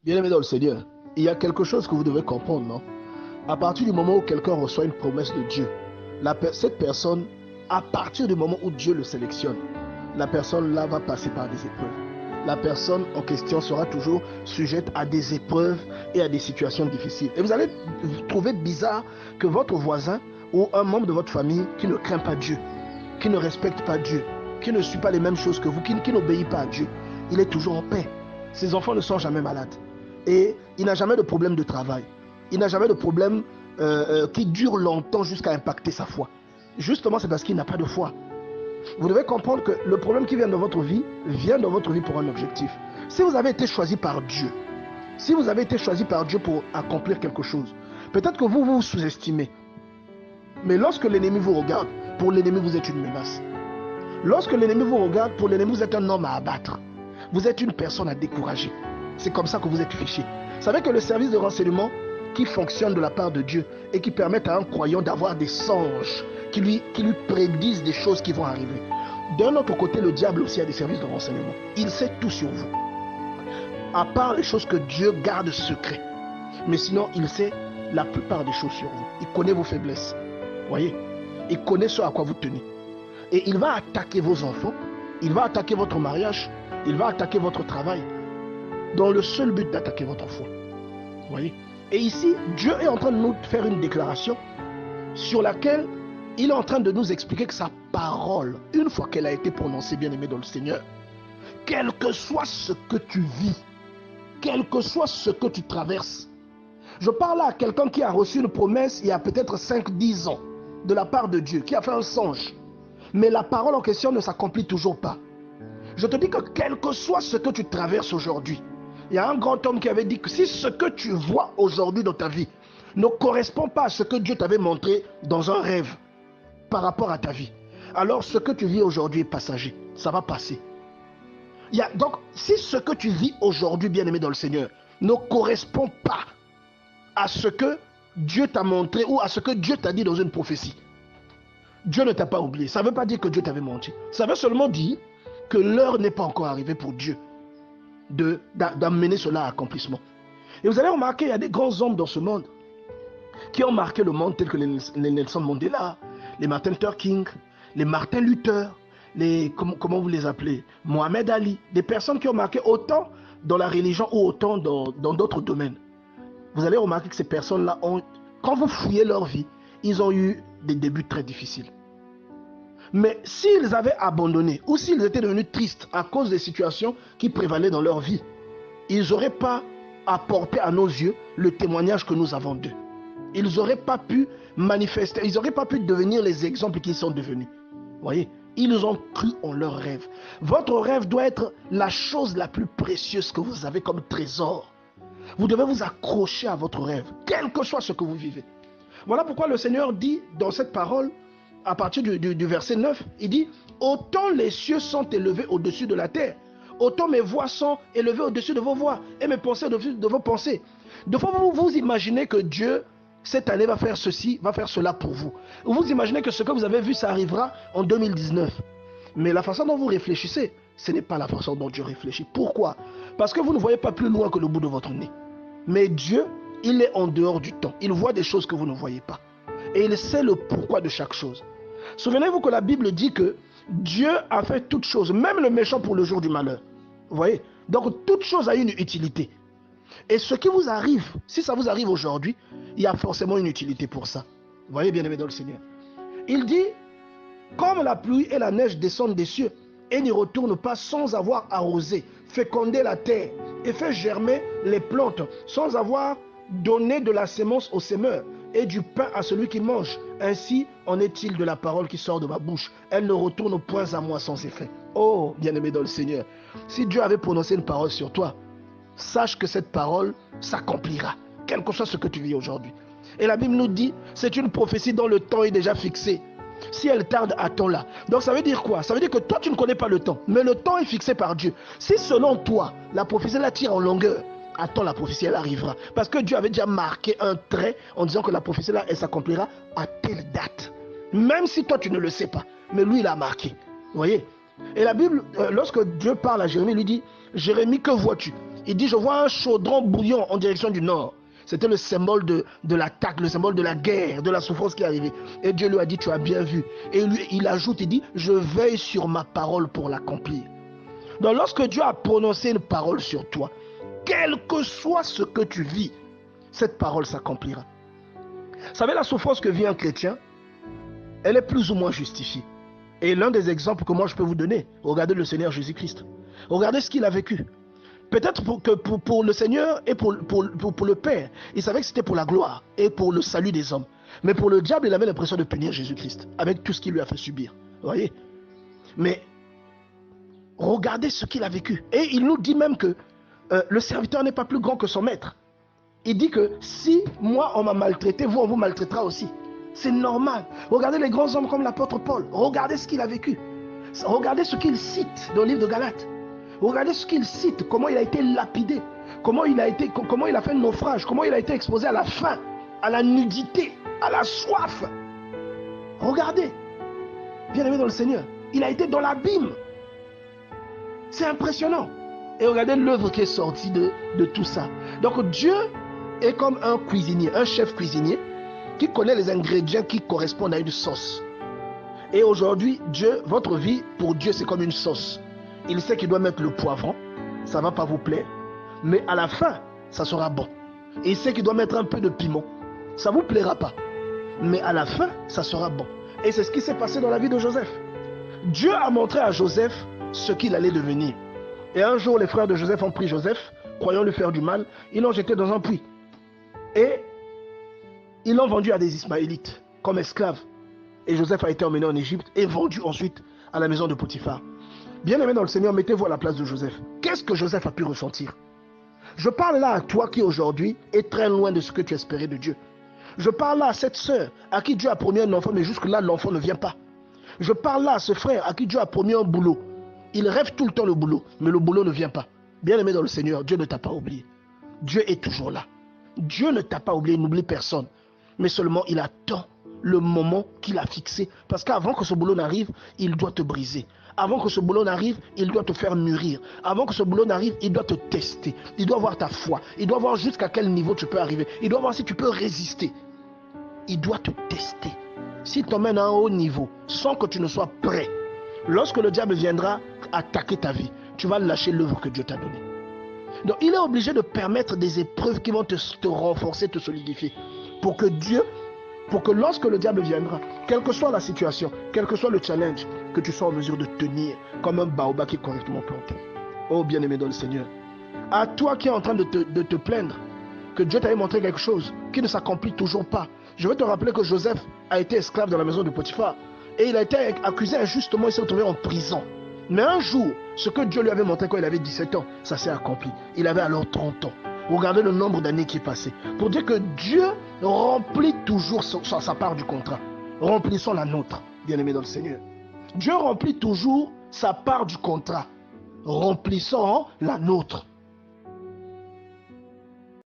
Bien-aimé dans le Seigneur, il y a quelque chose que vous devez comprendre, non? À partir du moment où quelqu'un reçoit une promesse de Dieu, cette personne, à partir du moment où Dieu le sélectionne, la personne là va passer par des épreuves. La personne en question sera toujours sujette à des épreuves et à des situations difficiles. Et vous allez trouver bizarre que votre voisin ou un membre de votre famille qui ne craint pas Dieu, qui ne respecte pas Dieu, qui ne suit pas les mêmes choses que vous, qui n'obéit pas à Dieu, il est toujours en paix. Ses enfants ne sont jamais malades. Et il n'a jamais de problème de travail. Il n'a jamais de problème qui dure longtemps jusqu'à impacter sa foi. Justement, c'est parce qu'il n'a pas de foi. Vous devez comprendre que le problème qui vient dans votre vie pour un objectif. Si vous avez été choisi par Dieu, si vous avez été choisi par Dieu pour accomplir quelque chose, peut-être que vous vous sous-estimez. Mais lorsque l'ennemi vous regarde, pour l'ennemi vous êtes une menace. Lorsque l'ennemi vous regarde, pour l'ennemi vous êtes un homme à abattre. Vous êtes une personne à décourager. C'est comme ça que vous êtes fiché. Vous savez que le service de renseignement qui fonctionne de la part de Dieu et qui permet à un croyant d'avoir des songes qui lui prédisent des choses qui vont arriver. D'un autre côté, le diable aussi a des services de renseignement. Il sait tout sur vous. À part les choses que Dieu garde secret. Mais sinon, il sait la plupart des choses sur vous. Il connaît vos faiblesses. Voyez, il connaît ce à quoi vous tenez. Et il va attaquer vos enfants. Il va attaquer votre mariage. Il va attaquer votre travail. Dans le seul but d'attaquer votre foi. Voyez. Et ici, Dieu est en train de nous faire une déclaration sur laquelle il est en train de nous expliquer que sa parole, une fois qu'elle a été prononcée, bien-aimé dans le Seigneur, quel que soit ce que tu vis, quel que soit ce que tu traverses, je parle à quelqu'un qui a reçu une promesse il y a peut-être 5-10 ans de la part de Dieu, qui a fait un songe, mais la parole en question ne s'accomplit toujours pas. Je te dis que quel que soit ce que tu traverses aujourd'hui, il y a un grand homme qui avait dit que si ce que tu vois aujourd'hui dans ta vie ne correspond pas à ce que Dieu t'avait montré dans un rêve par rapport à ta vie, alors ce que tu vis aujourd'hui est passager, ça va passer. Donc, si ce que tu vis aujourd'hui, bien-aimé dans le Seigneur, ne correspond pas à ce que Dieu t'a montré ou à ce que Dieu t'a dit dans une prophétie, Dieu ne t'a pas oublié. Ça ne veut pas dire que Dieu t'avait menti. Ça veut seulement dire que l'heure n'est pas encore arrivée pour Dieu d'amener cela à accomplissement. Et vous allez remarquer, il y a des grands hommes dans ce monde qui ont marqué le monde, tels que les Nelson Mandela, les Martin Luther King, les Martin Luther, comment vous les appelez, Mohamed Ali, des personnes qui ont marqué autant dans la religion ou autant dans d'autres domaines. Vous allez remarquer que ces personnes-là quand vous fouillez leur vie, ils ont eu des débuts très difficiles. Mais s'ils avaient abandonné ou s'ils étaient devenus tristes à cause des situations qui prévalaient dans leur vie, ils n'auraient pas apporté à nos yeux le témoignage que nous avons d'eux. Ils n'auraient pas pu manifester, ils n'auraient pas pu devenir les exemples qu'ils sont devenus. Voyez, ils ont cru en leur rêve. Votre rêve doit être la chose la plus précieuse que vous avez comme trésor. Vous devez vous accrocher à votre rêve, quel que soit ce que vous vivez. Voilà pourquoi le Seigneur dit dans cette parole, à partir du verset 9, il dit « Autant les cieux sont élevés au-dessus de la terre, autant mes voix sont élevées au-dessus de vos voix, et mes pensées au-dessus de vos pensées. » De fois, vous imaginez que Dieu, cette année, va faire ceci, va faire cela pour vous. Vous imaginez que ce que vous avez vu, ça arrivera en 2019. Mais la façon dont vous réfléchissez, ce n'est pas la façon dont Dieu réfléchit. Pourquoi? Parce que vous ne voyez pas plus loin que le bout de votre nez. Mais Dieu, il est en dehors du temps. Il voit des choses que vous ne voyez pas. Et il sait le pourquoi de chaque chose. Souvenez-vous que la Bible dit que Dieu a fait toutes choses, même le méchant pour le jour du malheur. Vous voyez? Donc, toute chose a une utilité. Et ce qui vous arrive, si ça vous arrive aujourd'hui, il y a forcément une utilité pour ça. Vous voyez, bien-aimé dans le Seigneur. Il dit, comme la pluie et la neige descendent des cieux et n'y retournent pas sans avoir arrosé, fécondé la terre et fait germer les plantes, sans avoir donné de la sémence au semeur et du pain à celui qui mange. Ainsi en est-il de la parole qui sort de ma bouche. Elle ne retourne point à moi sans effet. Oh, bien-aimé dans le Seigneur, si Dieu avait prononcé une parole sur toi, sache que cette parole s'accomplira, quel que soit ce que tu vis aujourd'hui. Et la Bible nous dit, c'est une prophétie dont le temps est déjà fixé. Si elle tarde, attends-la. Donc ça veut dire quoi? Ça veut dire que toi, tu ne connais pas le temps, mais le temps est fixé par Dieu. Si selon toi, la prophétie la tire en longueur, attends, la prophétie, elle arrivera. Parce que Dieu avait déjà marqué un trait en disant que la prophétie, là, elle s'accomplira à telle date. Même si toi, tu ne le sais pas. Mais lui, il a marqué. Vous voyez? Et la Bible, lorsque Dieu parle à Jérémie, il lui dit, Jérémie, que vois-tu? Il dit, je vois un chaudron bouillant en direction du nord. C'était le symbole de l'attaque, le symbole de la guerre, de la souffrance qui est arrivée. Et Dieu lui a dit, tu as bien vu. Et lui, il ajoute, il dit, je veille sur ma parole pour l'accomplir. Donc lorsque Dieu a prononcé une parole sur toi, quel que soit ce que tu vis, cette parole s'accomplira. Vous savez, la souffrance que vit un chrétien, elle est plus ou moins justifiée. Et l'un des exemples que moi je peux vous donner, regardez le Seigneur Jésus-Christ. Regardez ce qu'il a vécu. Peut-être pour le Seigneur et pour le Père, il savait que c'était pour la gloire et pour le salut des hommes. Mais pour le diable, il avait l'impression de punir Jésus-Christ avec tout ce qu'il lui a fait subir. Vous voyez? Mais regardez ce qu'il a vécu. Et il nous dit même que le serviteur n'est pas plus grand que son maître. Il dit que si moi on m'a maltraité, vous on vous maltraitera aussi. C'est normal. Regardez les grands hommes comme l'apôtre Paul. Regardez ce qu'il a vécu. Regardez ce qu'il cite dans le livre de Galates. Regardez ce qu'il cite, comment il a été lapidé, comment il a fait naufrage, comment il a été exposé à la faim, à la nudité, à la soif. Regardez, bien aimé dans le Seigneur, il a été dans l'abîme. C'est impressionnant. Et regardez l'œuvre qui est sortie de tout ça. Donc Dieu est comme un cuisinier, un chef cuisinier qui connaît les ingrédients qui correspondent à une sauce. Et aujourd'hui, Dieu, votre vie, pour Dieu, c'est comme une sauce. Il sait qu'il doit mettre le poivron, ça ne va pas vous plaire, mais à la fin, ça sera bon. Et il sait qu'il doit mettre un peu de piment, ça ne vous plaira pas, mais à la fin, ça sera bon. Et c'est ce qui s'est passé dans la vie de Joseph. Dieu a montré à Joseph ce qu'il allait devenir. Et un jour, les frères de Joseph ont pris Joseph, croyant lui faire du mal, ils l'ont jeté dans un puits. Et ils l'ont vendu à des Ismaélites comme esclave. Et Joseph a été emmené en Égypte et vendu ensuite à la maison de Potiphar. Bien-aimé dans le Seigneur, mettez-vous à la place de Joseph. Qu'est-ce que Joseph a pu ressentir? Je parle là à toi qui aujourd'hui est très loin de ce que tu espérais de Dieu. Je parle là à cette sœur à qui Dieu a promis un enfant, mais jusque-là, l'enfant ne vient pas. Je parle là à ce frère à qui Dieu a promis un boulot. Il rêve tout le temps le boulot, mais le boulot ne vient pas. Bien-aimé dans le Seigneur, Dieu ne t'a pas oublié. Dieu est toujours là. Dieu ne t'a pas oublié, il n'oublie personne. Mais seulement, il attend le moment qu'il a fixé. Parce qu'avant que ce boulot n'arrive, il doit te briser. Avant que ce boulot n'arrive, il doit te faire mûrir. Avant que ce boulot n'arrive, il doit te tester. Il doit voir ta foi. Il doit voir jusqu'à quel niveau tu peux arriver. Il doit voir si tu peux résister. Il doit te tester. S'il t'emmène à un haut niveau, sans que tu ne sois prêt, lorsque le diable viendra attaquer ta vie, tu vas lâcher l'œuvre que Dieu t'a donnée. Donc il est obligé de permettre des épreuves qui vont te renforcer, te solidifier. Pour que lorsque le diable viendra, quelle que soit la situation, quel que soit le challenge, que tu sois en mesure de tenir comme un baobab qui est correctement planté. Oh bien-aimé dans le Seigneur, à toi qui es en train de te plaindre, que Dieu t'avait montré quelque chose qui ne s'accomplit toujours pas. Je vais te rappeler que Joseph a été esclave dans la maison de Potiphar et il a été accusé injustement, il s'est retrouvé en prison. Mais un jour, ce que Dieu lui avait montré quand il avait 17 ans, ça s'est accompli. Il avait alors 30 ans. Regardez le nombre d'années qui est passé. Pour dire que Dieu remplit toujours sa part du contrat. Remplissons la nôtre, bien-aimés dans le Seigneur. Dieu remplit toujours sa part du contrat. Remplissons la nôtre.